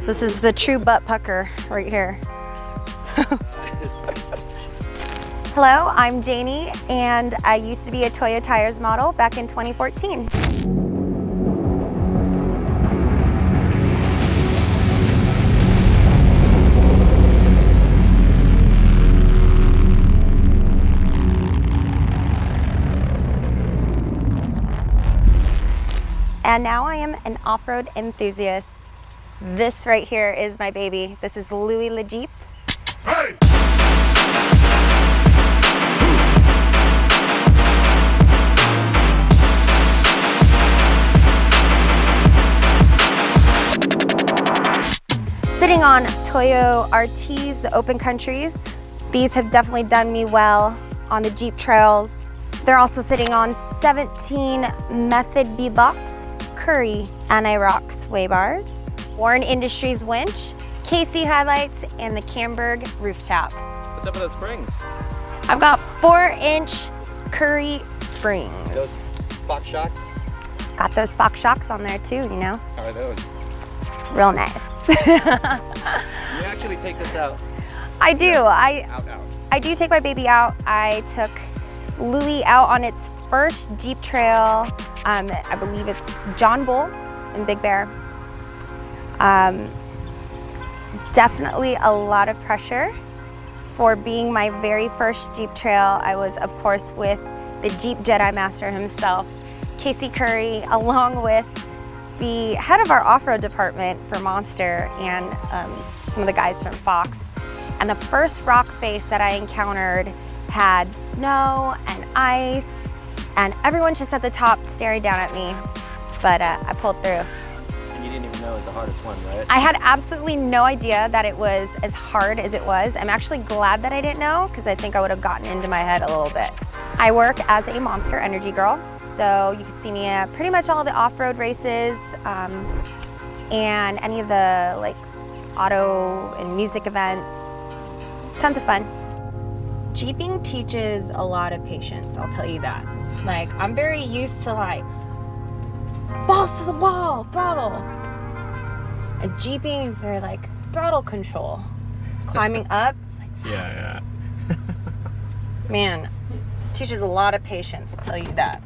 This is the true butt pucker right here. Hello, I'm Janie, and I used to be a Toyo Tires model back in 2014. And now I am an off-road enthusiast. This right here is my baby. This is Louie the Jeep. Hey! Sitting on Toyo RTs, the open countries. These have definitely done me well on the Jeep trails. They're also sitting on 17 Method beadlocks, Curry anti-rock sway bars, Warren Industries winch, KC highlights, and the Camberg rooftop. What's up with those springs? I've got 4-inch Curry springs. Those Fox shocks? Got those Fox shocks on there too, you know? How are those? Real nice. You actually take this out? I do. Out. I do take my baby out. I took Louie out on its first Jeep trail. I believe it's John Bull in Big Bear. Definitely a lot of pressure for being my very first Jeep trail. I was, of course, with the Jeep Jedi Master himself, Casey Curry, along with the head of our off-road department for Monster and some of the guys from Fox. And the first rock face that I encountered had snow and ice, and everyone just at the top staring down at me, but I pulled through. And you didn't even know it was the hardest one, right? I had absolutely no idea that it was as hard as it was. I'm actually glad that I didn't know, because I think I would have gotten into my head a little bit. I work as a Monster Energy girl, so you can see me at pretty much all the off-road races and any of the like auto and music events. Tons of fun. Jeeping teaches a lot of patience, I'll tell you that. Like, I'm very used to like, balls to the wall, throttle. And Jeeping is very like, throttle control. Climbing up, like, yeah. man, teaches a lot of patience, I'll tell you that.